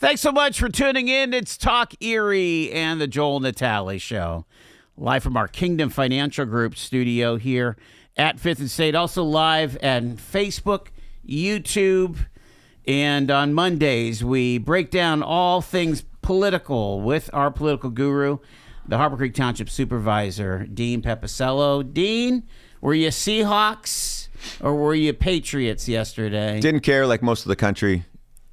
Thanks so much for tuning in. It's Talk Erie and the Joel Natale Show. Live from our Kingdom Financial Group studio here at 5th and State. Also live at Facebook, YouTube, and on Mondays, we break down all things political with our political guru, the Harbor Creek Township Supervisor, Dean Pepicello. Dean, were you Seahawks or were you Patriots yesterday? Didn't care like most of the country.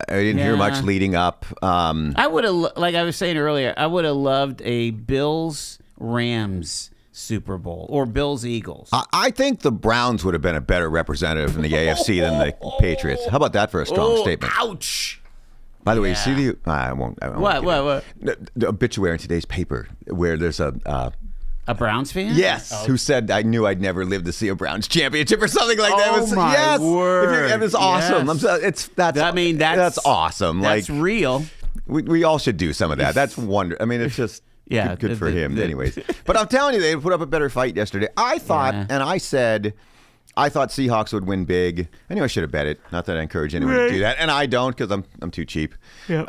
I didn't hear much leading up. I would have, like I was saying earlier, I would have loved a Bills-Rams Super Bowl or Bills-Eagles. I think the Browns would have been a better representative in the AFC than the Patriots. How about that for a strong statement? Ouch. By the way, you see the... I won't What? The obituary in today's paper where there's a Browns fan? Yes, who said, I knew I'd never live to see a Browns championship or something like that. My word. It was awesome. Yes. That's awesome. That's real. We all should do some of that. That's wonderful. I mean, it's just good for him. Anyways. But I'm telling you, they put up a better fight yesterday. I thought, and I said, I thought Seahawks would win big. I knew I should have bet it. Not that I encourage anyone to do that. And I don't because I'm too cheap. Yep.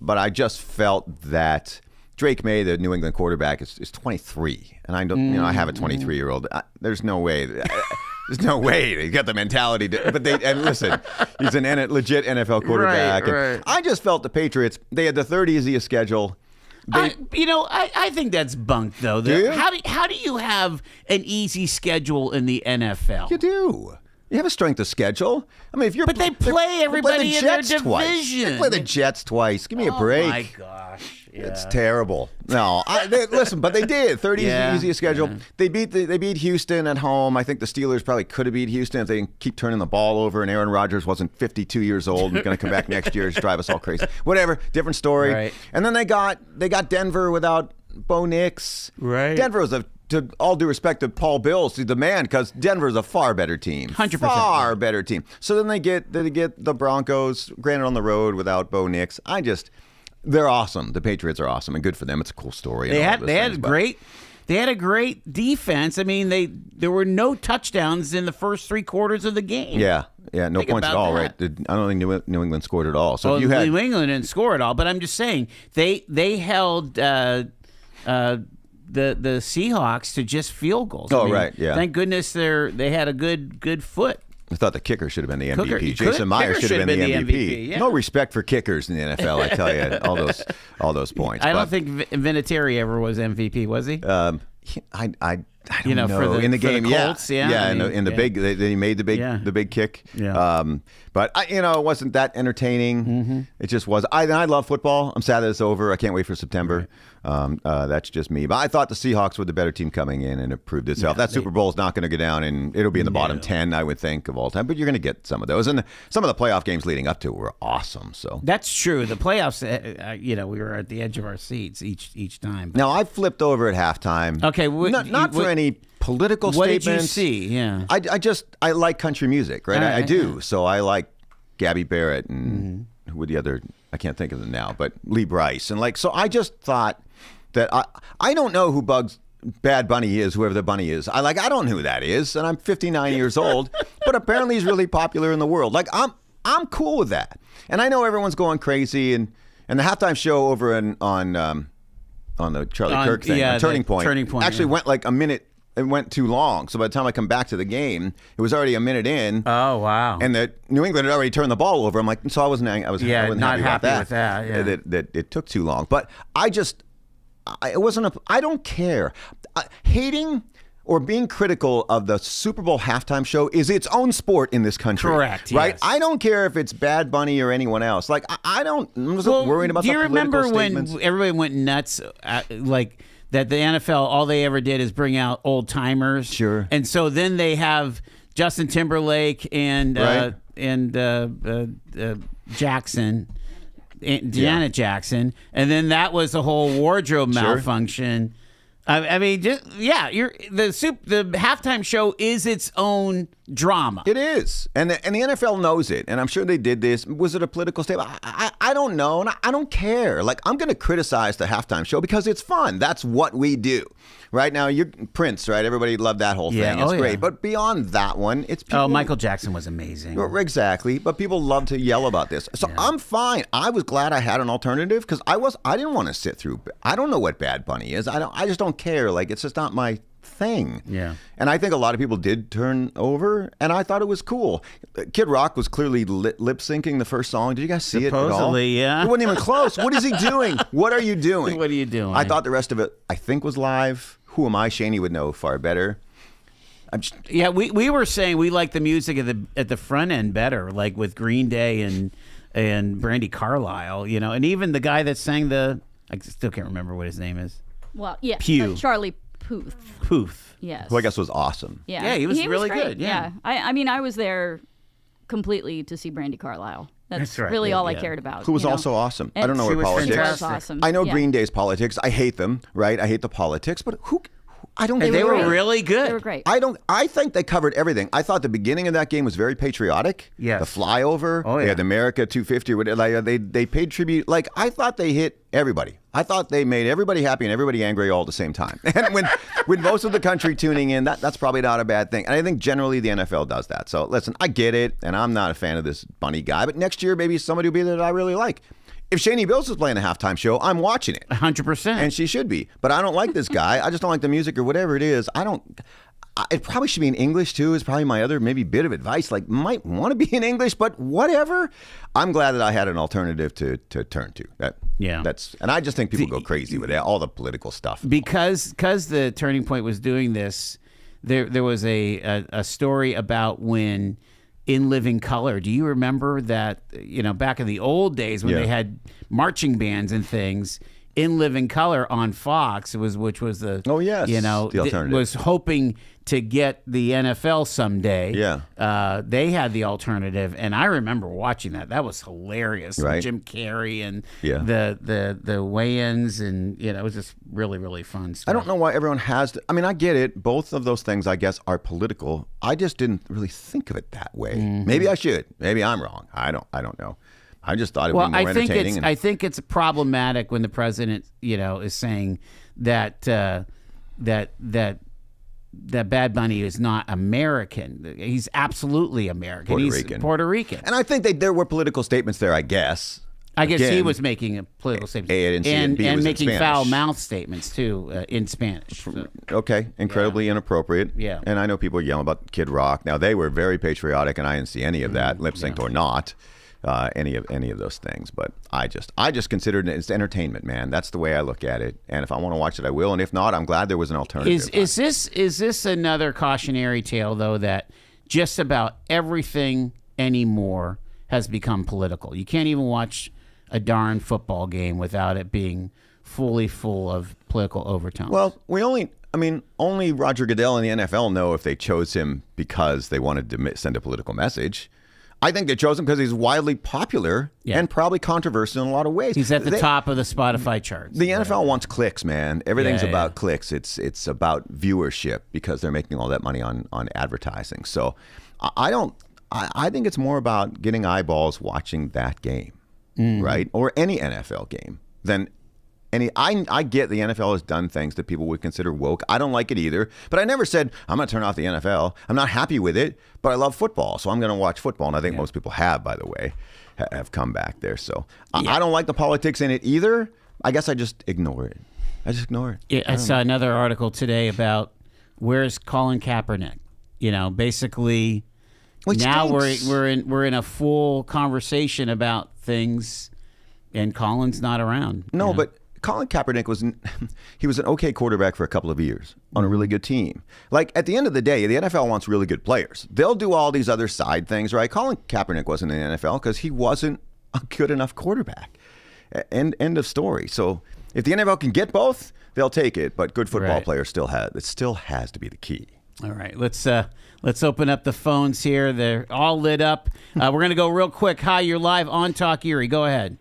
But I just felt that Drake May, the New England quarterback, is 23, and I don't. I have a 23-year-old. There's no way. There's no way they got the mentality. But and listen, he's a legit NFL quarterback. Right. I just felt the Patriots. They had the third easiest schedule. I think that's bunk though. Do you? How do you have an easy schedule in the NFL? You do. You have a strength of schedule. I mean, but they play everybody in their division. They play the Jets twice. Give me a break. Oh my gosh. Yeah. It's terrible. No, listen, but they did. 30 is the easiest schedule. Yeah. They beat Houston at home. I think the Steelers probably could have beat Houston if they can keep turning the ball over and Aaron Rodgers wasn't 52 years old and going to come back next year to drive us all crazy. Whatever, different story. Right. And then they got Denver without Bo Nix. Right. Denver was to all due respect to Paul Bills, the man, because Denver's a far better team. 100%. Far better team. So then they get the Broncos, granted on the road without Bo Nix. They're awesome. The Patriots are awesome and good for them. It's a cool story. They had a great defense. I mean, there were no touchdowns in the first 3 quarters of the game. Yeah, no points at all, right? I don't think New England scored at all. So New England didn't score at all, but I'm just saying they held the Seahawks to just field goals. Right, yeah. Thank goodness they had a good foot. I thought the kicker should have been the MVP. Jason Myers should have been the MVP. Yeah. No respect for kickers in the NFL, I tell you. All those points. I don't think Vinatieri ever was MVP, was he? I don't know. In the game, Colts, in the big, he made the big kick. Yeah. But it wasn't that entertaining. Mm-hmm. It just was. I love football. I'm sad that it's over. I can't wait for September. That's just me. But I thought the Seahawks were the better team coming in, and it proved itself. That Super Bowl is not going to go down, and it'll be in the bottom 10, I would think, of all time. But you're going to get some of those, and some of the playoff games leading up to it were awesome. So that's true. The playoffs, we were at the edge of our seats each time. Now I flipped over at halftime. Okay, not for any political statements. What did you see? Yeah, I like country music, right? I do. Yeah. So I like Gabby Barrett and who were the other? I can't think of them now, but Lee Brice and so I just thought that I don't know who Bad Bunny is, whoever the bunny is. I don't know who that is, and I'm 59 years old, but apparently he's really popular in the world. I'm cool with that, and I know everyone's going crazy and the halftime show over on the Charlie Kirk thing, Turning Point, actually went like a minute. It went too long. So by the time I come back to the game, it was already a minute in. Oh, wow. And New England had already turned the ball over. I'm like, so I wasn't happy with that. Yeah. That it took too long. But I don't care. Hating or being critical of the Super Bowl halftime show is its own sport in this country. Correct. Right? Yes. I don't care if it's Bad Bunny or anyone else. I'm just worried about the political statements. Do you remember when everybody went nuts, that the NFL, all they ever did is bring out old timers. Sure. And so then they have Justin Timberlake and Jackson, Janet Jackson, and then that was the whole wardrobe malfunction. I mean, the halftime show is its own drama. It is, and the NFL knows it, and I'm sure they did this. Was it a political statement? I I don't know, and I don't care. Like, I'm going to criticize the halftime show because it's fun. That's what we do. Right now, you're Prince, right? Everybody loved that whole thing. It's great. But beyond that one, it's people. Oh, Michael Jackson was amazing. Exactly. But people love to yell about this. So I'm fine. I was glad I had an alternative because I didn't want to sit through. I don't know what Bad Bunny is. I just don't care. Like, it's just not my thing. Yeah. And I think a lot of people did turn over, and I thought it was cool. Kid Rock was clearly lip syncing the first song. Did you guys see it at all? Supposedly, yeah. It wasn't even close. What is he doing? What are you doing? What are you doing? I thought the rest of it, I think, was live. Who am I? Shaney would know far better. Yeah, we were saying we like the music at the front end better, like with Green Day and Brandy Carlisle, and even the guy that sang I still can't remember what his name is. Well, yeah, Pew. Charlie Puth. Puth. Yes. Who I guess was awesome. Yeah, he was really great. good. Yeah. I mean, I was there completely to see Brandy Carlisle. That's right. really all I Yeah. cared about. Who was also awesome. I don't know She what was politics. fantastic. Was awesome. I know Yeah. Green Day's politics. I hate them, right? I hate the politics, but I don't They care. were great. really good. They were great. I think they covered everything. I thought the beginning of that game was very patriotic. Yes. The flyover. Oh, yeah. They had the America 250 or whatever. Like, they paid tribute. Like, I thought they hit everybody. I thought they made everybody happy and everybody angry all at the same time. And when most of the country tuning in, that's probably not a bad thing. And I think generally the NFL does that. So listen, I get it, and I'm not a fan of this bunny guy, but next year maybe somebody will be there that I really like. If Shani Bills is playing a halftime show, I'm watching it. 100%. And she should be. But I don't like this guy. I just don't like the music or whatever it is. It probably should be in English, too, is probably my other maybe bit of advice. Like, might want to be in English, but whatever. I'm glad that I had an alternative to turn to. And I just think people go crazy with all the political stuff. Because the Turning Point was doing this, there was a story about when In Living Color. Do you remember that, back in the old days when they had marching bands and things, In Living Color on Fox, which was the the alternative. was hoping to get the NFL someday. Yeah. They had the alternative, and I remember watching that. That was hilarious. Right. Jim Carrey and the weigh-ins, and it was just really, really fun stuff. I don't know why everyone has to. I mean, I get it. Both of those things, I guess, are political. I just didn't really think of it that way. Mm-hmm. Maybe I should. Maybe I'm wrong. I don't know. I just thought it would be more entertaining. I think it's problematic when the president, is saying that that Bad Bunny is not American. He's absolutely American. He's Puerto Rican. And I think there were political statements there, I guess. I guess he was making a political statement. A, I didn't see it, and B, it was in making Spanish. foul mouth statements, too, in Spanish. So. Okay, incredibly inappropriate. Yeah. And I know people yelling about Kid Rock. Now, they were very patriotic, and I didn't see any of that, lip-synced or not. Any of those things, but I just considered it as entertainment, man. That's the way I look at it. And if I want to watch it, I will. And if not, I'm glad there was an alternative. Is this another cautionary tale, though, that just about everything anymore has become political? You can't even watch a darn football game without it being fully full of political overtones. Well, only Roger Goodell and the NFL know if they chose him because they wanted to send a political message. I think they chose him because he's wildly popular and probably controversial in a lot of ways. He's at the top of the Spotify charts. The NFL wants clicks, man. Everything's about clicks. It's about viewership because they're making all that money on advertising. So I think it's more about getting eyeballs watching that game, right? Or any NFL game than I get the NFL has done things that people would consider woke. I don't like it either, but I never said I'm going to turn off the NFL. I'm not happy with it, but I love football, so I'm going to watch football. And I think most people have, by the way, have come back there. So I don't like the politics in it either. I guess I just ignore it. I saw another article today about where's Colin Kaepernick. Basically, now we're in a full conversation about things, and Colin's not around. No, but Colin Kaepernick was an okay quarterback for a couple of years on a really good team. Like, at the end of the day, the NFL wants really good players. They'll do all these other side things, right? Colin Kaepernick wasn't in the NFL because he wasn't a good enough quarterback. End of story. So if the NFL can get both, they'll take it. But good football players still has to be the key. All right, let's open up the phones here. They're all lit up. We're going to go real quick. Hi, you're live on Talk Erie. Go ahead.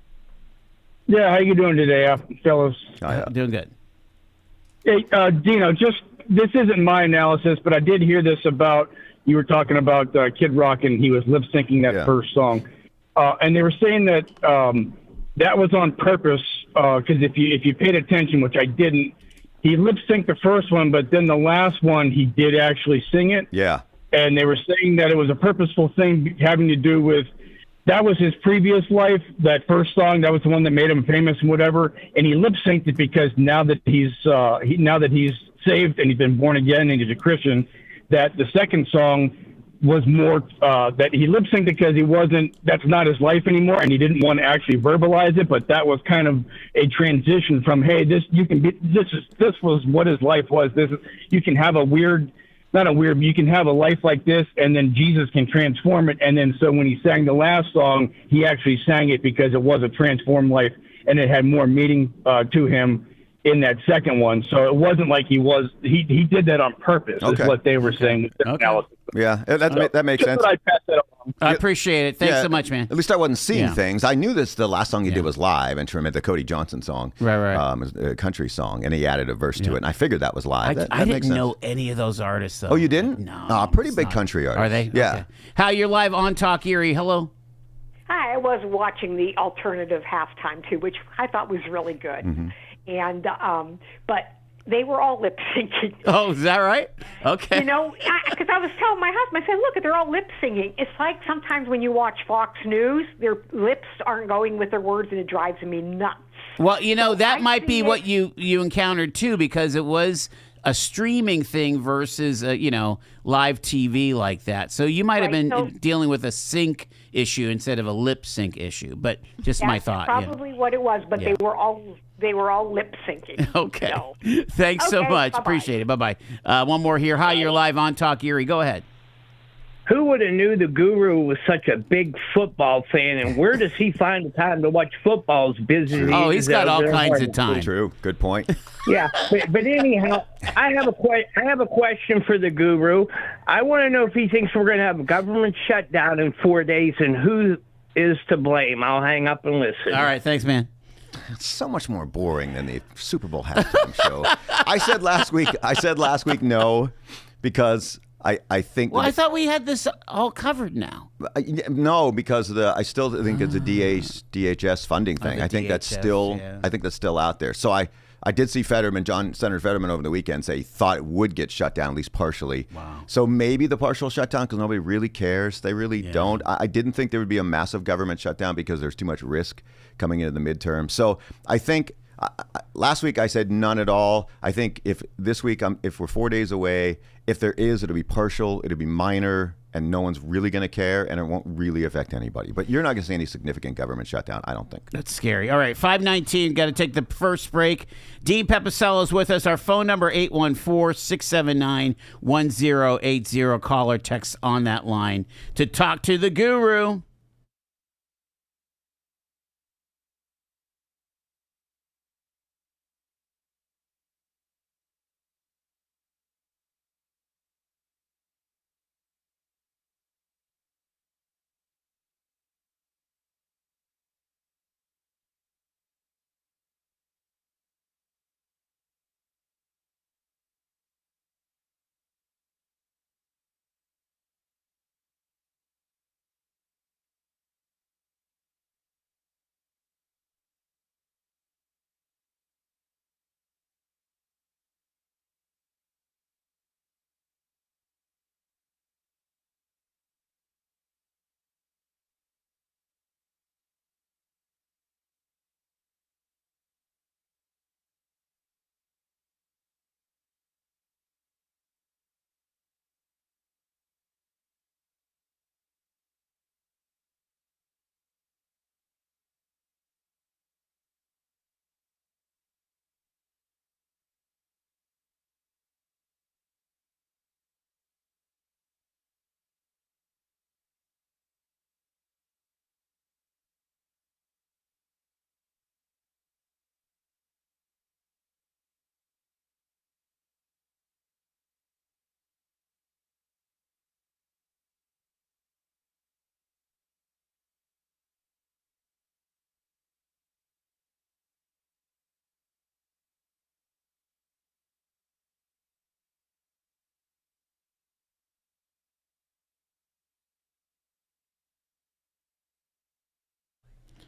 Yeah, how you doing today, fellas? Doing good. Hey, Dino, this isn't my analysis, but I did hear this about, you were talking about Kid Rock and he was lip-syncing that first song. And they were saying that that was on purpose because if you paid attention, which I didn't, he lip synced the first one, but then the last one he did actually sing it. Yeah. And they were saying that it was a purposeful thing having to do with that was his previous life. That first song, that was the one that made him famous and whatever. And he lip synced it because now that he's saved and he's been born again and he's a Christian, that the second song was more that he lip synced because that's not his life anymore, and he didn't want to actually verbalize it. But that was kind of a transition from this was what his life was. You can have you can have a life like this, and then Jesus can transform it. And then so when he sang the last song, he actually sang it because it was a transformed life, and it had more meaning to him in that second one. So it wasn't like he did that on purpose, Okay. is what they were saying. Okay. Yeah, that makes sense. I pass that along. I appreciate it. Thanks Yeah, so much, man. At least I wasn't seeing Yeah. things. I knew the last song he did was live, and the Cody Johnson song, Right. a country song, and he added a verse to it, and I figured that was live. That I makes didn't sense. know any of those artists, though. Oh, you didn't? No. Pretty it's big not. country artists. Are they? Yeah. Okay. How you're live on Talk Erie. Hello. Hi, I was watching the alternative halftime too, which I thought was really good. Mm-hmm. And but they were all lip syncing. Oh, is that right? Okay. You know, because I was telling my husband, I said, "Look, they're all lip singing." It's like sometimes when you watch Fox News, their lips aren't going with their words, and it drives me nuts. Well, that I might be see what it- you encountered too, because it was a streaming thing versus live TV like that. So you might have Right, been so- dealing with a sync issue instead of a lip sync issue. But just my That's thought. probably what it was, but Yeah. they were all lip syncing. Okay. So. Thanks so Okay, much. bye-bye. Appreciate it. Bye bye. One more here. Hi, you're live on Talk Erie. Go ahead. Who would have knew the guru was such a big football fan, and where does he find the time to watch football? As busy as Oh, he he's is got out all there kinds of hard. time. True. Good point. Yeah, but anyhow, I have a question for the guru. I want to know if he thinks we're going to have a government shutdown in 4 days, and who is to blame. I'll hang up and listen. All right. Thanks, man. It's so much more boring than the Super Bowl halftime show. I said last week no, because I think Well, I thought we had this all covered now. no, because I still think it's a DHS funding thing. the I think that's DHS, still yeah. I think that's still out there. So I did see Senator Fetterman over the weekend say he thought it would get shut down, at least partially. Wow. So maybe the partial shutdown, because nobody really cares. They really don't. I didn't think there would be a massive government shutdown because there's too much risk coming into the midterm. So I think last week I said none at all. I think if this week, if we're 4 days away, if there is, it'll be partial, it'll be minor, and no one's really going to care, and it won't really affect anybody. But you're not going to see any significant government shutdown, I don't think. That's scary. All right, 5:19. Got to take the first break. Dean Pepicello is with us. Our phone number, 814-679-1080. Call or text on that line to talk to the guru.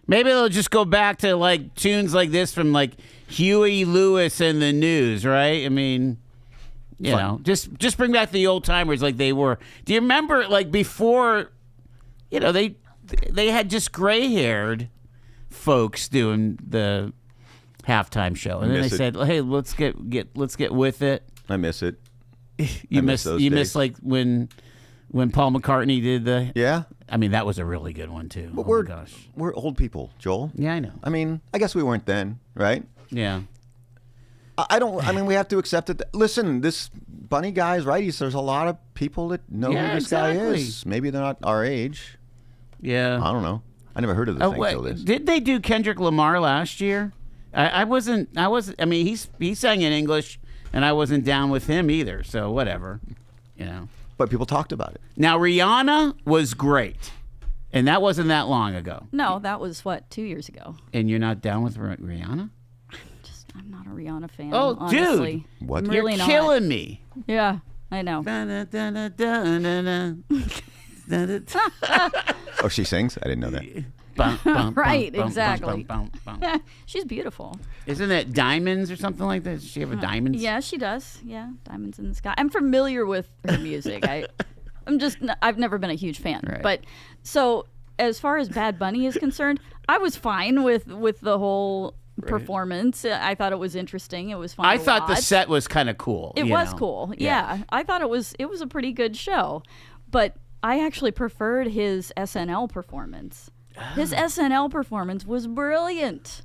Maybe they'll just go back to like tunes like this from like Huey Lewis and the News, right? I mean, you know, just bring back the old timers like they were. Do you remember like before? You know, they had just gray-haired folks doing the halftime show, and then they said, "Hey, let's get with it." I miss it. You miss like when Paul McCartney did the. Yeah. I mean, that was a really good one too. But my gosh. We're old people, Joel. Yeah, I know. I mean, I guess we weren't then, right? Yeah. I mean, we have to accept it. Listen, this Bunny guy is right. There's a lot of people that know who this guy is. Maybe they're not our age. Yeah. I don't know. I never heard of the thing till this. Did they do Kendrick Lamar last year? I wasn't. I mean, he sang in English, and I wasn't down with him either. So whatever, you know. But people talked about it. Now Rihanna was great, and that wasn't that long ago. No, that was 2 years ago. And you're not down with Rihanna? I'm not a Rihanna fan. Oh, honestly. dude, what? I'm really you're not. killing me. Yeah, I know. Oh, she sings? I didn't know that. Right, exactly. She's beautiful. Isn't it Diamonds or something like that? Does she have a Diamonds? Yeah, she does. Yeah, Diamonds in the Sky. I'm familiar with her music. I've never been a huge fan. Right. But so as far as Bad Bunny is concerned, I was fine with the whole performance. I thought it was interesting. It was fun. I to thought the watch. set was kind of cool. It was cool. Yeah. I thought it was a pretty good show, but I actually preferred his SNL performance. His SNL performance was brilliant.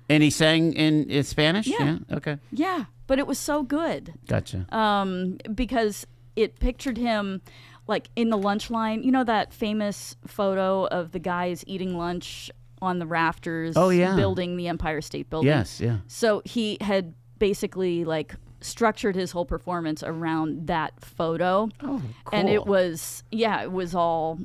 And he sang in Spanish? Yeah. Okay. Yeah, but it was so good. Gotcha. Because it pictured him like in the lunch line. You know that famous photo of the guys eating lunch on the rafters building the Empire State Building? Yes, yeah. So he had basically like structured his whole performance around that photo. Oh, cool. And it was all,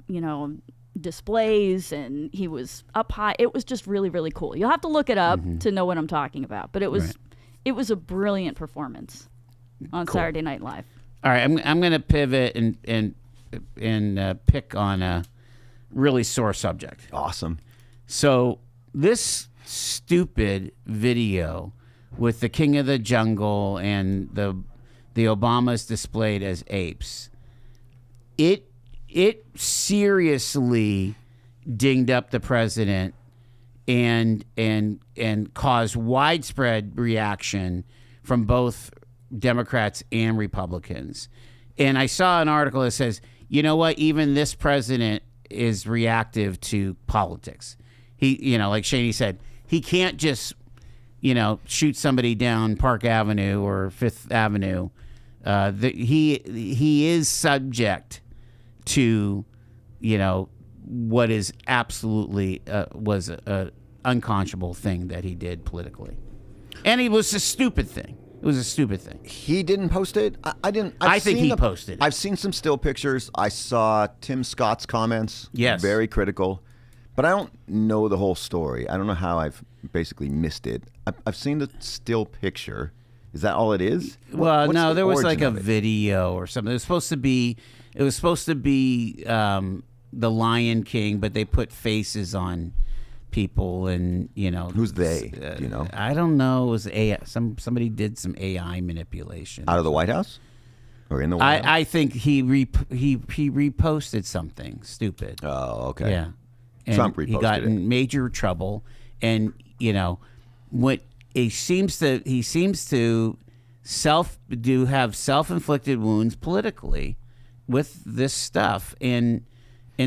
displays, and he was up high. It was just really, really cool. You'll have to look it up to know what I'm talking about. But it was a brilliant performance on Saturday Night Live. All right, I'm going to pivot and pick on a really sore subject. Awesome. So this stupid video with the King of the Jungle and the Obamas displayed as apes, it seriously dinged up the president and caused widespread reaction from both Democrats and Republicans. And I saw an article that says, you know what, even this president is reactive to politics. He, like Shaney said, he can't just, shoot somebody down Park Avenue or Fifth Avenue. He is subject to, what is absolutely was a unconscionable thing that he did politically, and it was a stupid thing. It was a stupid thing. He didn't post it. I didn't. I think he posted it. I've seen some still pictures. I saw Tim Scott's comments. Yes, very critical, but I don't know the whole story. I don't know how I've basically missed it. I've seen the still picture. Is that all it is? Well, What's no, the there was like a origin of it? video or something. It was supposed to be the Lion King, but they put faces on people, and Who's they? Do you know? I don't know. It was AI. Somebody did some AI manipulation Out of the White House, or in the White House? I think he reposted something stupid. Oh, okay. Yeah, and Trump reposted he got it. in major trouble, and what he seems to have self-inflicted wounds politically with this stuff, and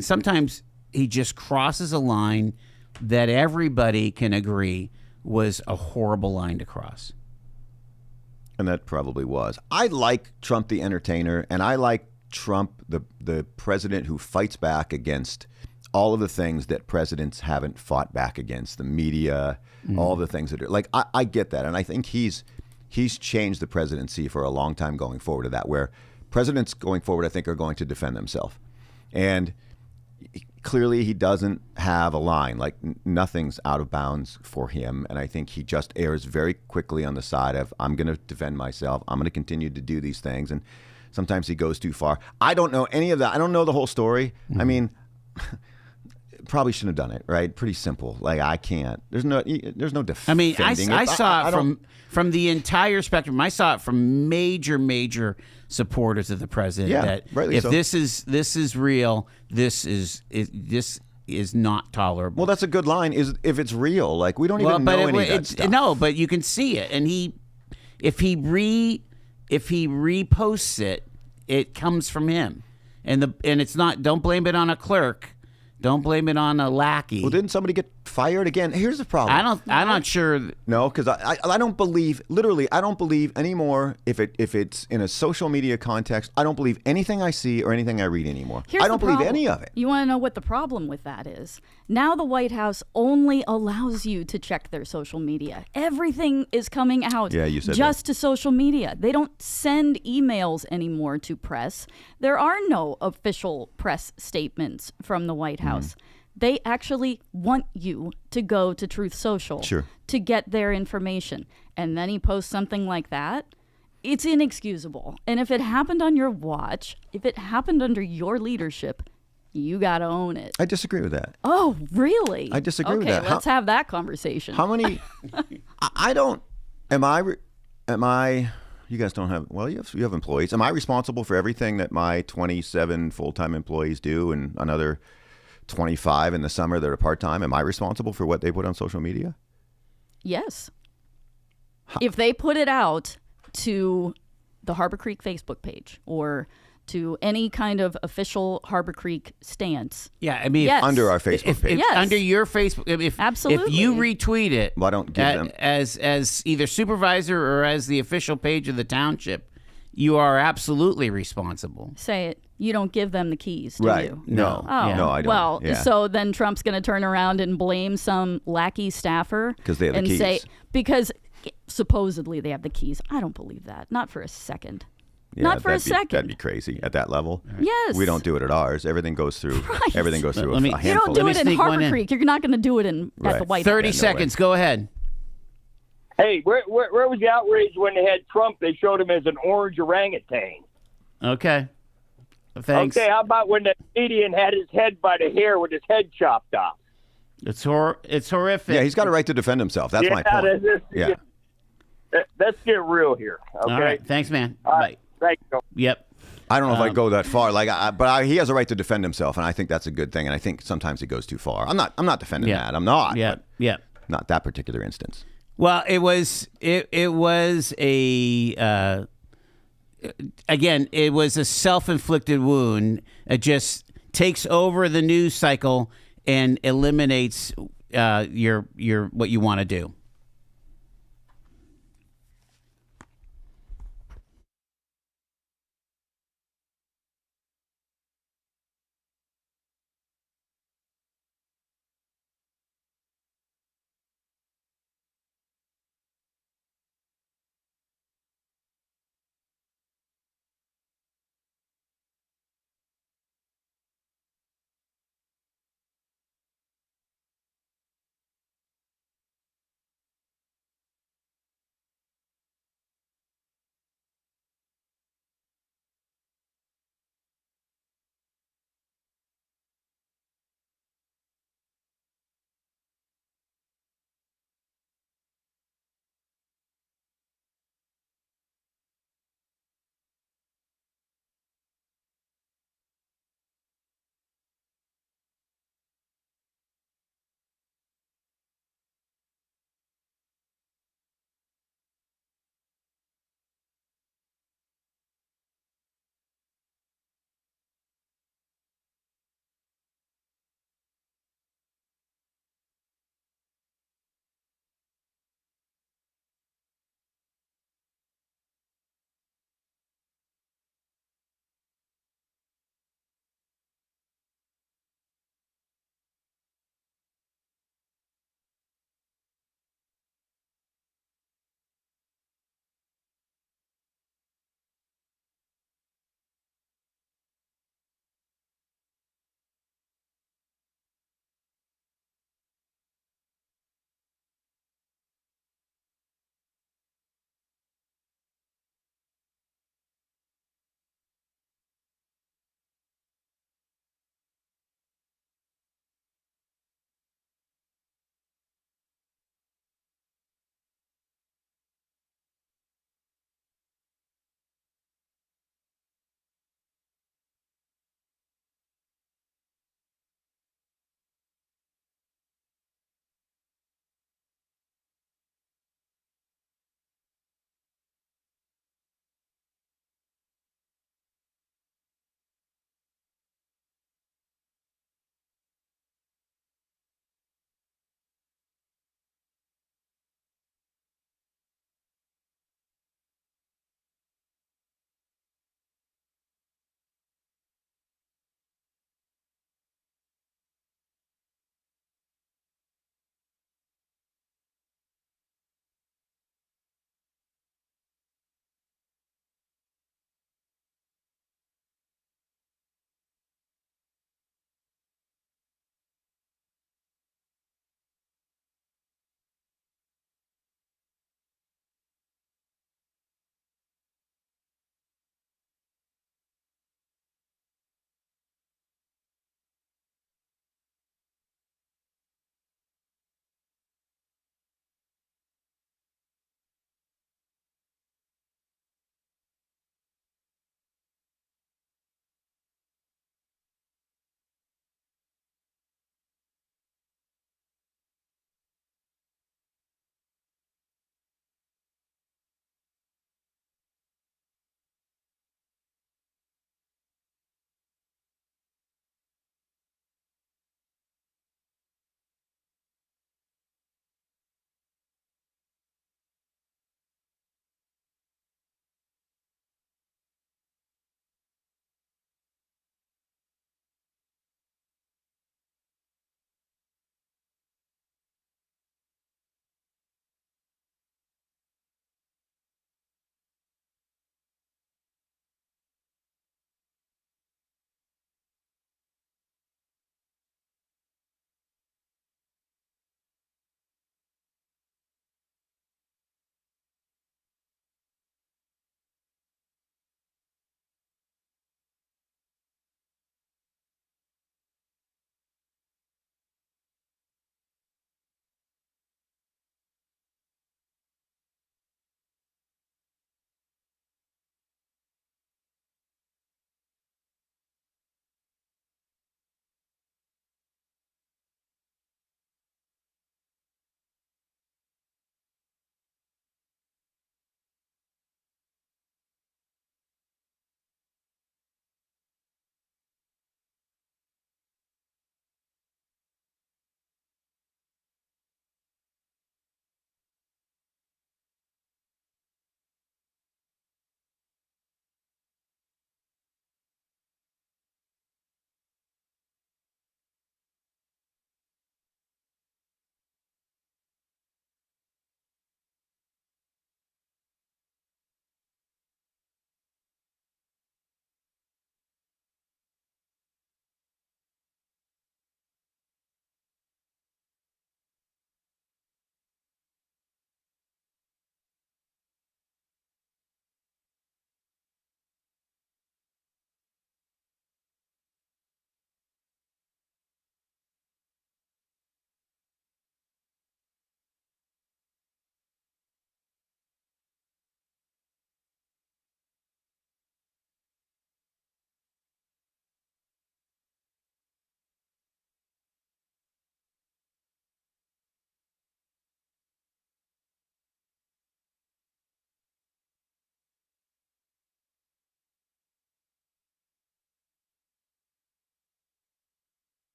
sometimes he just crosses a line that everybody can agree was a horrible line to cross. And that probably was. I like Trump the entertainer, and I like Trump the president who fights back against all of the things that presidents haven't fought back against, the media, all the things that are like. I get that, and I think he's changed the presidency for a long time going forward to that, where presidents going forward, I think, are going to defend themselves. And clearly he doesn't have a line. Like, nothing's out of bounds for him. And I think he just errs very quickly on the side of, I'm going to defend myself. I'm going to continue to do these things. And sometimes he goes too far. I don't know any of that. I don't know the whole story. I mean, probably shouldn't have done it. Right? Pretty simple. Like I can't. There's no defending. I mean, I it. saw I it from the entire spectrum. I saw it from major supporters of the president. Yeah, that rightly if so. this is real, this is not tolerable. Well, that's a good line. Is if it's real, like we don't even know any of that stuff. No, but you can see it, and if he reposts it, it comes from him, and it's not. Don't blame it on a clerk. Don't blame it on a lackey. Well, didn't somebody get fired again? Here's the problem. I'm not sure. No, because I don't believe, literally, I don't believe anymore if it's in a social media context. I don't believe anything I see or anything I read anymore. Here's I don't the believe problem. any of it. You want to know what the problem with that is? Now the White House only allows you to check their social media. Everything is coming out Yeah, you said just to social media. They don't send emails anymore to press. There are no official press statements from the White House. They actually want you to go to Truth Social to get their information. And then he posts something like that. It's inexcusable. And if it happened on your watch, if it happened under your leadership, you got to own it. I disagree with that. Oh, really? I disagree with that. Okay, let's have that conversation. How many? I don't. Am I? You guys don't have. Well, you have employees. Am I responsible for everything that my 27 full-time employees do, and another 25 in the summer that are part-time? Am I responsible for what they put on social media? Yes. If they put it out to the Harbor Creek Facebook page or to any kind of official Harbor Creek stance. Yeah, I mean, yes. Under our Facebook page. Yes. Under your Facebook, if Absolutely. you retweet it, Why don't give them as either supervisor or as the official page of the township, you are absolutely responsible. Say it. You don't give them the keys, do right? you? No, Oh, no, I don't. Well, Yeah. so then Trump's going to turn around and blame some lackey staffer 'Cause they have the and keys. say because supposedly they have the keys. I don't believe that. Not for a second. Yeah, Not for a that'd second. That'd be crazy at that level. Yes. We don't do it at ours. Everything goes through. Right. Everything goes through Let me- a You You handful. don't do Let me it in sneak one Harbor in. Creek. You're not going to do it at the Right. White House. 30 no seconds. Go ahead. Hey, where was the outrage when they had Trump? They showed him as an orange orangutan. Okay. Thanks. Okay, how about when the comedian had his head by the hair with his head chopped off? It's horrific. Yeah, he's got a right to defend himself. That's my Yeah, point. Yeah. Let's get real here. Okay. All right. Thanks, man. All right. Bye. Thank you. Yep. I don't know if I go that far. He has a right to defend himself, and I think that's a good thing. And I think sometimes it goes too far. I'm not defending Yeah. that. I'm not. Yeah. but Yeah. Not that particular instance. Well, it was a again, it was a self-inflicted wound. It just takes over the news cycle and eliminates your what you want to do.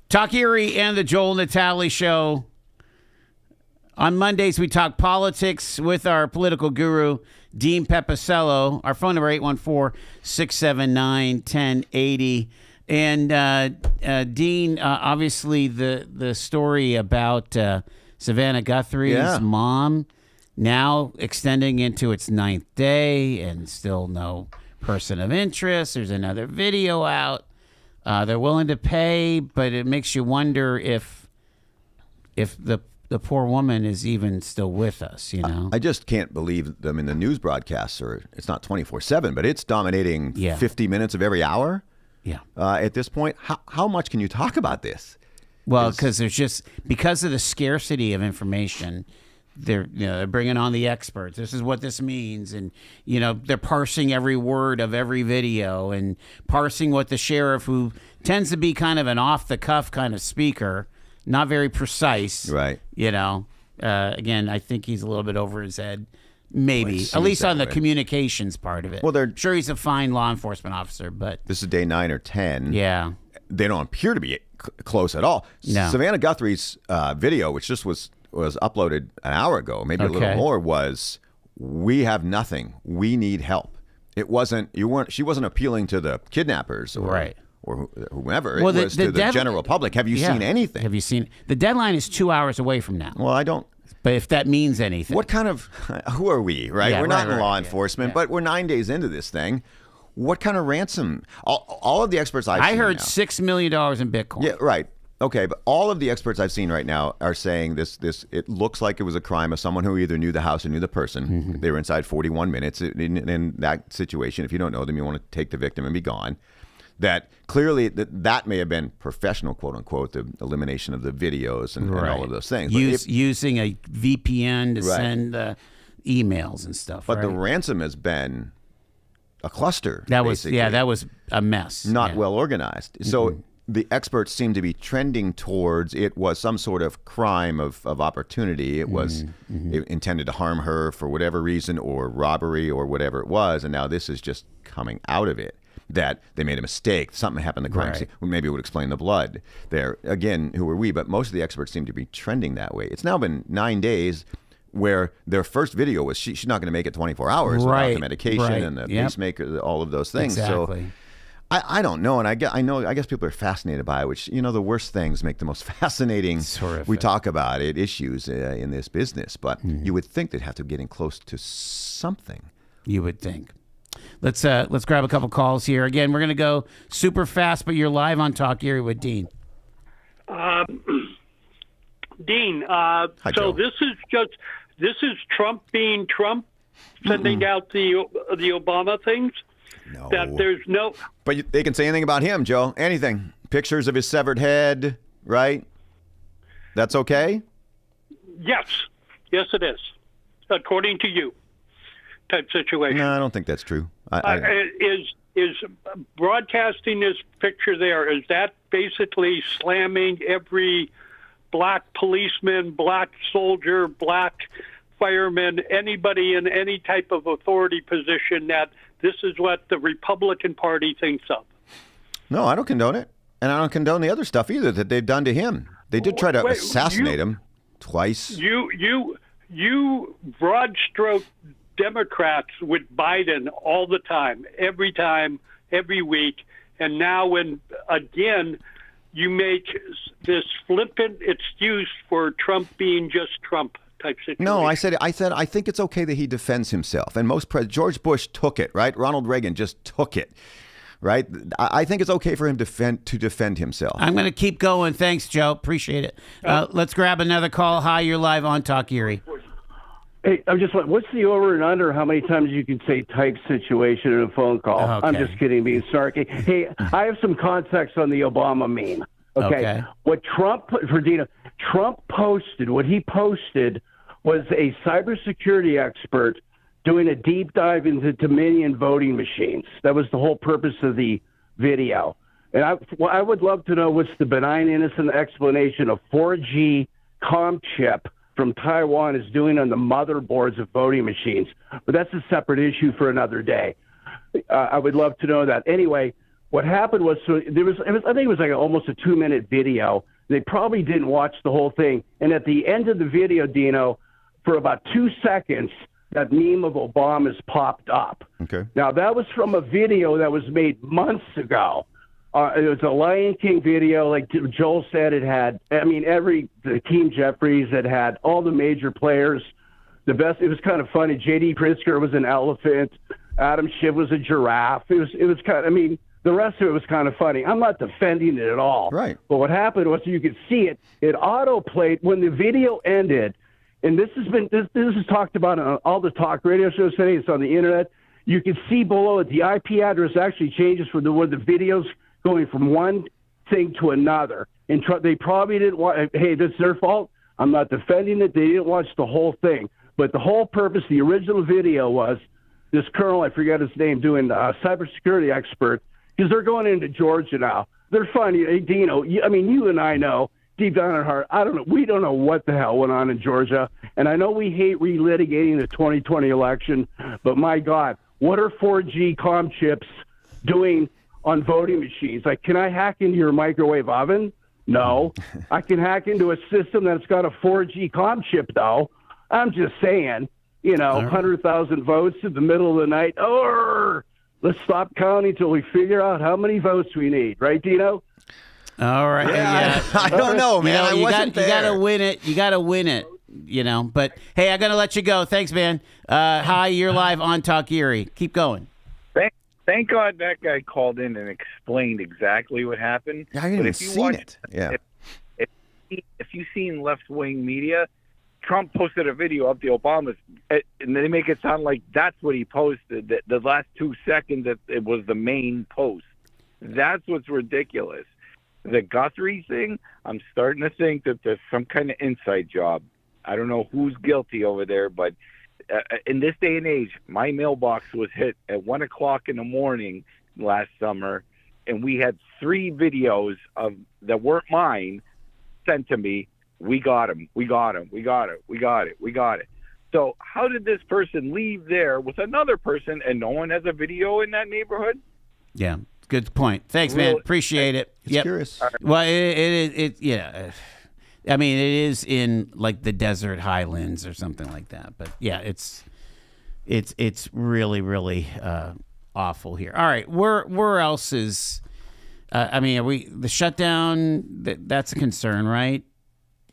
Talk Erie and the Joel Natale Show. On Mondays, we talk politics with our political guru, Dean Pepicello. Our phone number, 814-679-1080. And Dean, obviously the story about Savannah Guthrie's mom now extending into its 9th day and still no person of interest. There's another video out. They're willing to pay, but it makes you wonder if the poor woman is even still with us, you know? I just can't believe them in the news broadcasts, or it's not 24/7, but it's dominating 50 minutes of every hour. Yeah. At this point, how much can you talk about this? Well, because because of the scarcity of information, they're bringing on the experts. This is what this means, and they're parsing every word of every video and parsing what the sheriff, who tends to be kind of an off the cuff kind of speaker, not very precise. Right. Again, I think he's a little bit over his head. Maybe, at least on the communications part of it. Well, I'm sure he's a fine law enforcement officer, but this is day 9 or 10. Yeah. They don't appear to be close at all. No. Savannah Guthrie's video, which just was uploaded an hour ago, maybe a little more, was, "We have nothing. We need help." It wasn't. She wasn't appealing to the kidnappers, or whomever. It was to the general public. Have you seen anything? Have you seen? The deadline is 2 hours away from now. Well, I don't. But if that means anything. What kind of, who are we, right? Yeah, we're not in law enforcement, but we're 9 days into this thing. What kind of ransom? All of the experts I've seen heard now, $6 million in Bitcoin. Yeah, right. Okay, but all of the experts I've seen right now are saying this. It looks like it was a crime of someone who either knew the house or knew the person. Mm-hmm. They were inside 41 minutes. In that situation, if you don't know them, you want to take the victim and be gone. That clearly that may have been professional, quote unquote, the elimination of the videos and all of those things. Using a VPN to send emails and stuff. But the ransom has been a cluster. That was a mess. Not well organized. So the experts seem to be trending towards it was some sort of crime of opportunity. It was intended to harm her for whatever reason, or robbery, or whatever it was. And now this is just coming out of it. That they made a mistake, something happened in the crime scene. Well, maybe it would explain the blood there. Again, who are we? But most of the experts seem to be trending that way. It's now been 9 days where their first video was she's not going to make it 24 hours without the medication and the pacemaker, all of those things. Exactly. So I don't know, and I guess people are fascinated by it, which, the worst things make the most fascinating. We talk about it, issues in this business, but you would think they'd have to be getting close to something. You would think. Let's grab a couple calls here. Again, we're going to go super fast, but you're live on Talk Erie with Dean. Dean, Hi, so Joe. this is Trump being Trump, sending out the Obama things. No. That there's no. But they can say anything about him, Joe. Anything. Pictures of his severed head, right? That's okay? Yes, it is, according to you. Type situation. No, I don't think that's true. Is broadcasting this picture there, is that basically slamming every black policeman, black soldier, black fireman, anybody in any type of authority position, that this is what the Republican Party thinks of? No, I don't condone it. And I don't condone the other stuff either that they've done to him. They did try to assassinate him twice. You broad stroke Democrats with Biden all the time, every week, and now when again you make this flippant excuse for Trump being just Trump type situation. No, I said I think it's okay that he defends himself, and George Bush took it, right? Ronald Reagan just took it, right? I think it's okay for him to defend himself. I'm going to keep going. Thanks, Joe. Appreciate it. Let's grab another call. Hi, you're live on Talk Erie. Hey, I'm just what's the over and under how many times you can say type situation in a phone call? Okay. I'm just kidding, being snarky. Hey, I have some context on the Obama meme. Okay. What Trump posted, what he posted was a cybersecurity expert doing a deep dive into Dominion voting machines. That was the whole purpose of the video. And I would love to know what's the benign, innocent explanation of 4G comm chip from Taiwan is doing on the motherboards of voting machines. But that's a separate issue for another day. I would love to know that. Anyway, what happened was, I think it was like almost a 2-minute video, They probably didn't watch the whole thing. And at the end of the video, Dino, for about 2 seconds, that meme of Obama's popped up. Okay. Now, that was from a video that was made months ago. It was a Lion King video. Like Joel said, it had, the Team Jeffries, it had all the major players. The best, it was kind of funny. J.D. Pritzker was an elephant. Adam Schiff was a giraffe. It was kind of, the rest of it was kind of funny. I'm not defending it at all. Right. But what happened was you could see it. It auto-played when the video ended. And this is talked about on all the talk radio shows today. It's on the internet. You can see below it, the IP address actually changes for where the video's going from one thing to another. And they probably didn't want, hey, this is their fault. I'm not defending it. They didn't watch the whole thing. But the whole purpose, the original video was this colonel, I forget his name, doing cybersecurity expert, because they're going into Georgia now. They're funny. Hey, Dino, you and I know, deep down in our heart, I don't know. We don't know what the hell went on in Georgia. And I know we hate relitigating the 2020 election, but my God, what are 4G comm chips doing on voting machines? Like, can I hack into your microwave oven? No. I can hack into a system that's got a 4G comm chip, though. I'm just saying, 100,000 votes in the middle of the night. Oh, let's stop counting till we figure out how many votes we need. Right, Dino? All right. Yeah. I don't know, man. I wasn't there. You got to win it. You got to win it, But, hey, I'm going to let you go. Thanks, man. Hi, you're live on Talk Erie. Keep going. Thank God that guy called in and explained exactly what happened. I haven't even seen it. Yeah. If you've seen left-wing media, Trump posted a video of the Obamas, and they make it sound like that's what he posted, that the last 2 seconds that it was the main post. That's what's ridiculous. The Guthrie thing, I'm starting to think that there's some kind of inside job. I don't know who's guilty over there, but in this day and age, my mailbox was hit at 1 o'clock in the morning last summer, and we had 3 videos that weren't mine sent to me. We got him. We got him. We got it. We got it. We got it. So how did this person leave there with another person and no one has a video in that neighborhood? Yeah, good point. Thanks, man. Appreciate it. It's curious. Well, it it is in like the desert highlands or something like that. But yeah, it's really, really awful here. All right, where else is? Are we the shutdown? That's a concern, right?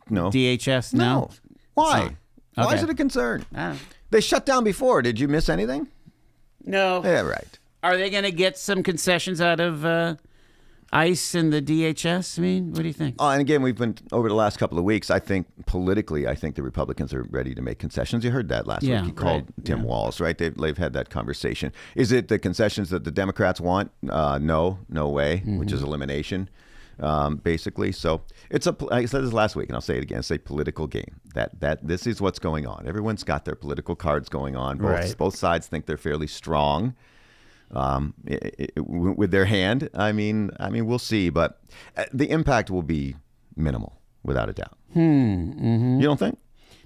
No. DHS? No. Why? So, Why is it a concern? I don't know. They shut down before. Did you miss anything? No. Yeah, right. Are they going to get some concessions out of ICE and the DHS? What do you think? And again, we've been over the last couple of weeks. I think politically, the Republicans are ready to make concessions. You heard that last week. He called Tim Walz, right? They've had that conversation. Is it the concessions that the Democrats want? No way, which is elimination, basically. So it's I said this last week, and I'll say it again. It's a political game. That this is what's going on. Everyone's got their political cards going on. Both sides think they're fairly strong. With their hand, we'll see, but the impact will be minimal, without a doubt. You don't think?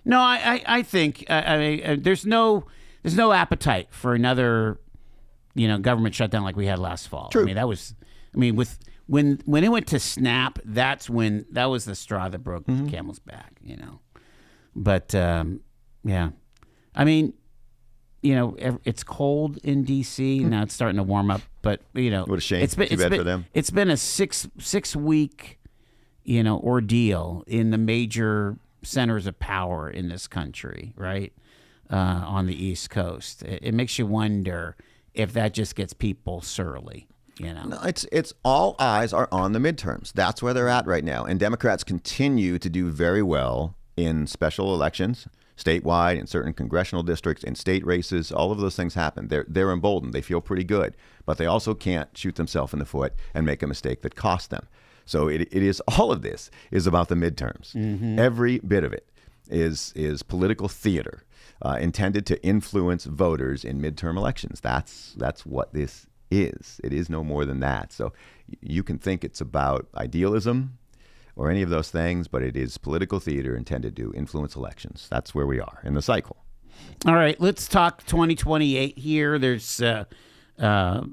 No, I think there's no appetite for another, government shutdown like we had last fall. True. When it went to snap, that was the straw that broke the camel's back. But yeah, it's cold in D.C. Now it's starting to warm up, but what a shame. Too bad for them. It's been a six week, ordeal in the major centers of power in this country, right? On the East Coast, it makes you wonder if that just gets people surly. No, it's all eyes are on the midterms. That's where they're at right now, and Democrats continue to do very well in special elections. Statewide, in certain congressional districts, in state races, all of those things happen. They're emboldened. They feel pretty good, but they also can't shoot themselves in the foot and make a mistake that costs them. So it is all of this is about the midterms. Every bit of it is political theater intended to influence voters in midterm elections. That's what this is. It is no more than that. So you can think it's about idealism or any of those things, but it is political theater intended to influence elections. That's where we are in the cycle. All right, let's talk 2028 here. There's, I've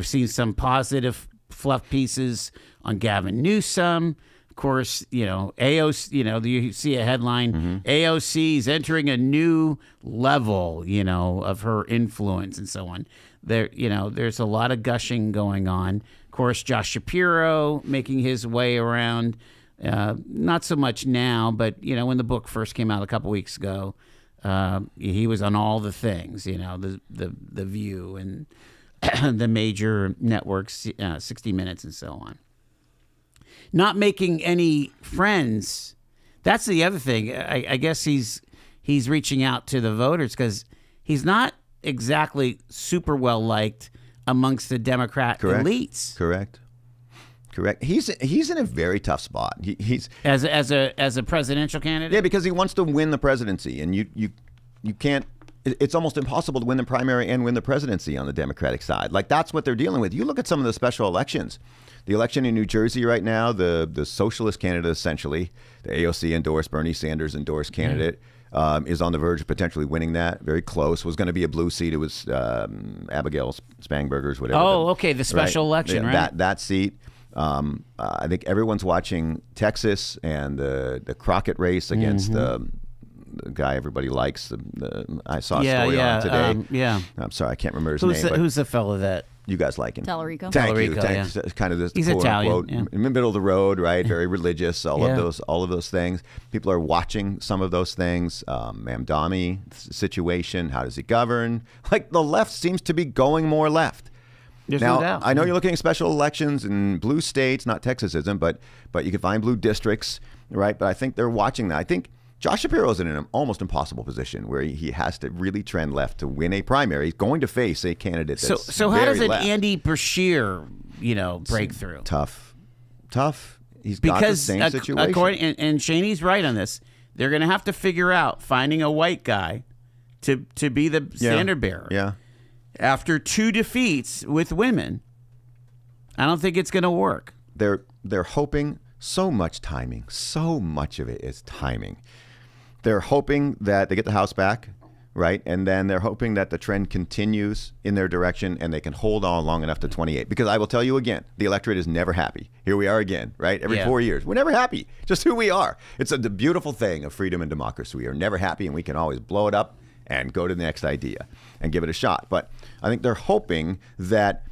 seen some positive fluff pieces on Gavin Newsom. Of course, AOC, you see a headline, AOC's entering a new level, of her influence and so on. There's a lot of gushing going on. Of course, Josh Shapiro making his way around, not so much now, but, when the book first came out a couple weeks ago, he was on all the things, the View and the major networks, 60 Minutes and so on. Not making any friends. That's the other thing. I guess he's reaching out to the voters because he's not exactly super well liked amongst the Democrat elites. Correct. He's in a very tough spot. He's as a presidential candidate. Yeah, because he wants to win the presidency, and you can't. It's almost impossible to win the primary and win the presidency on the Democratic side. Like, that's what they're dealing with. You look at some of the special elections. The election in New Jersey right now, the socialist candidate, essentially, the AOC endorsed, Bernie Sanders endorsed candidate, is on the verge of potentially winning that. Very close. Was going to be a blue seat. It was Abigail Spangberger's, whatever. Oh, okay. The special election, right? That seat. I think everyone's watching Texas and the Crockett race against the guy everybody likes. I saw a story on today. I'm sorry, I can't remember his name. Who's the fellow that you guys like him? Tallarico. Thank you. Thanks. Kind of this. He's quote, Italian. unquote, in the middle of the road, right? Very religious. All of those things. People are watching some of those things. Mamdani situation. How does he govern? Like, the left seems to be going more left. There's now, no doubt. I know you're looking at special elections in blue states, not Texas isn't, but you can find blue districts, right? But I think they're watching that. I think Josh Shapiro is in an almost impossible position where he has to really trend left to win a primary. He's going to face a candidate that's so how does an left. Andy Bashir, break through? Tough. He's got the same situation. And Shaney's right on this. They're going to have to figure out finding a white guy to be the standard bearer. Yeah. After 2 defeats with women, I don't think it's going to work. They're hoping so much of it is timing. They're hoping that they get the House back, right? And then they're hoping that the trend continues in their direction and they can hold on long enough to 28. Because I will tell you again, the electorate is never happy. Here we are again, right? Every 4 years. We're never happy. Just who we are. It's the beautiful thing of freedom and democracy. We are never happy, and we can always blow it up and go to the next idea and give it a shot. But I think they're hoping that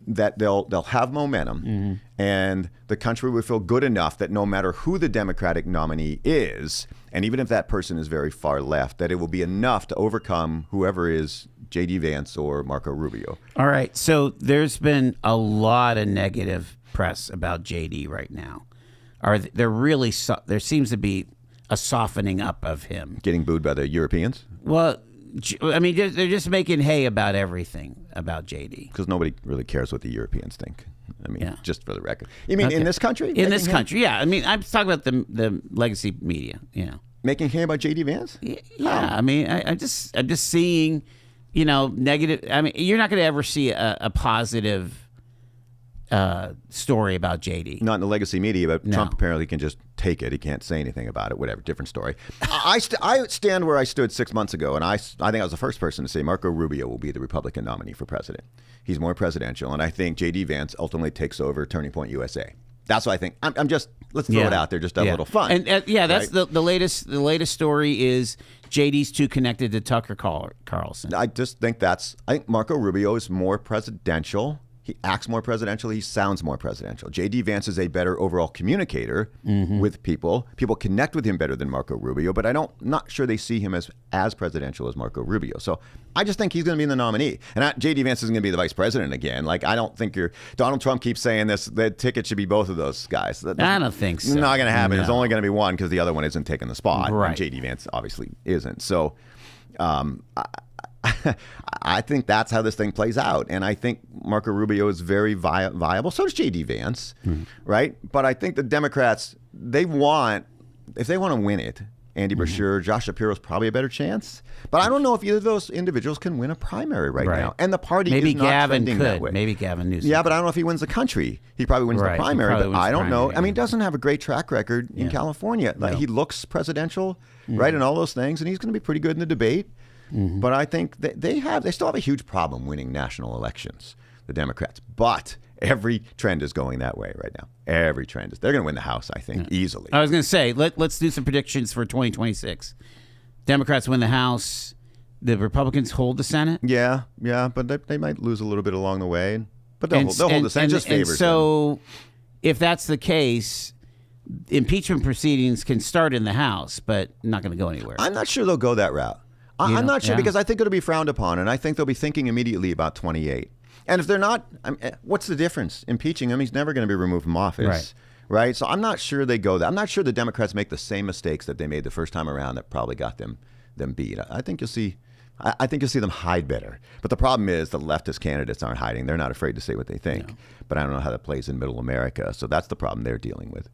they'll have momentum and the country will feel good enough that no matter who the Democratic nominee is, and even if that person is very far left, that it will be enough to overcome whoever is J.D. Vance or Marco Rubio. All right. So there's been a lot of negative press about J.D. right now. There seems to be a softening up of him. Getting booed by the Europeans? Well, I mean, they're just making hay about everything about JD. Because nobody really cares what the Europeans think. I mean, just for the record. You mean in this country? In this country, yeah. I mean, I'm talking about the legacy media, Making hay about J.D. Vance? Yeah. I mean, I'm just seeing, negative. I mean, you're not going to ever see a positive story about JD. Not in the legacy media, but Trump apparently can just take it. He can't say anything about it. Whatever, different story. I stand where I stood 6 months ago, and I think I was the first person to say Marco Rubio will be the Republican nominee for president. He's more presidential, and I think J.D. Vance ultimately takes over Turning Point USA. That's what I think. I'm just, let's throw it out there, just to have a little fun. And that's right? the latest story is JD's too connected to Tucker Carlson. I just think I think Marco Rubio is more presidential. He acts more presidential. He sounds more presidential. J.D. Vance is a better overall communicator with people. People connect with him better than Marco Rubio, but not sure they see him as presidential as Marco Rubio. So I just think he's going to be the nominee. And J.D. Vance isn't going to be the vice president again. Like, I don't think Donald Trump keeps saying this, the ticket should be both of those guys. I don't think so. Not going to happen. No. It's only going to be one because the other one isn't taking the spot. Right. And J.D. Vance obviously isn't. So I think that's how this thing plays out. And I think Marco Rubio is very viable. So does J.D. Vance, right? But I think the Democrats, if they want to win it, Andy Bashir, Josh Shapiro is probably a better chance. But I don't know if either of those individuals can win a primary right now. And the party is not trending that way. Maybe Gavin Newsom. Yeah, but I don't know if he wins the country. He probably wins the primary, but I don't know. I mean, he doesn't have a great track record in California. Like, he looks presidential, right, and all those things, and he's going to be pretty good in the debate. But I think they still have a huge problem winning national elections, the Democrats. But Every trend is going that way right now. Every trend is. They're going to win the House, I think, easily. I was going to say, let's do some predictions for 2026. Democrats win the House. The Republicans hold the Senate. Yeah, but they might lose a little bit along the way. But they'll hold the Senate. Just favors so, them. If that's the case, impeachment proceedings can start in the House, but not going to go anywhere. I'm not sure they'll go that route. I'm not sure because I think it'll be frowned upon, and I think they'll be thinking immediately about 28. And if they're not, what's the difference? Impeaching him, he's never going to be removed from office. Right? So I'm not sure they go that. I'm not sure the Democrats make the same mistakes that they made the first time around that probably got them beat. I think you'll see them hide better. But the problem is the leftist candidates aren't hiding. They're not afraid to say what they think. No. But I don't know how that plays in middle America. So that's the problem they're dealing with.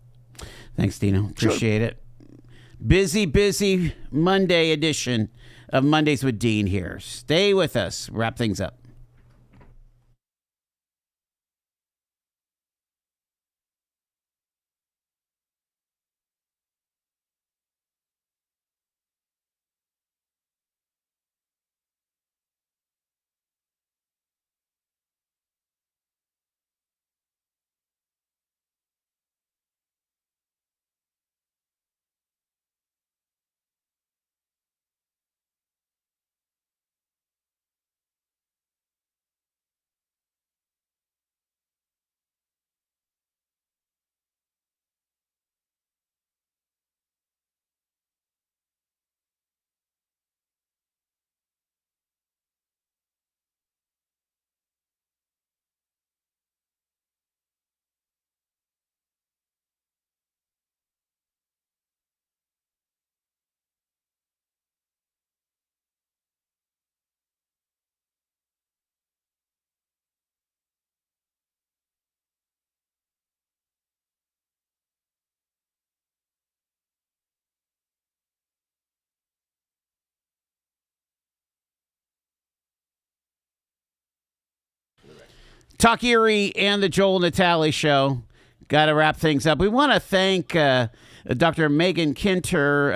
Thanks, Dino. Appreciate it. Busy Monday edition of Mondays with Dean here. Stay with us. Wrap things up. Talk Erie and the Joel Natale Show. Got to wrap things up. We want to thank Dr. Megan Kinter.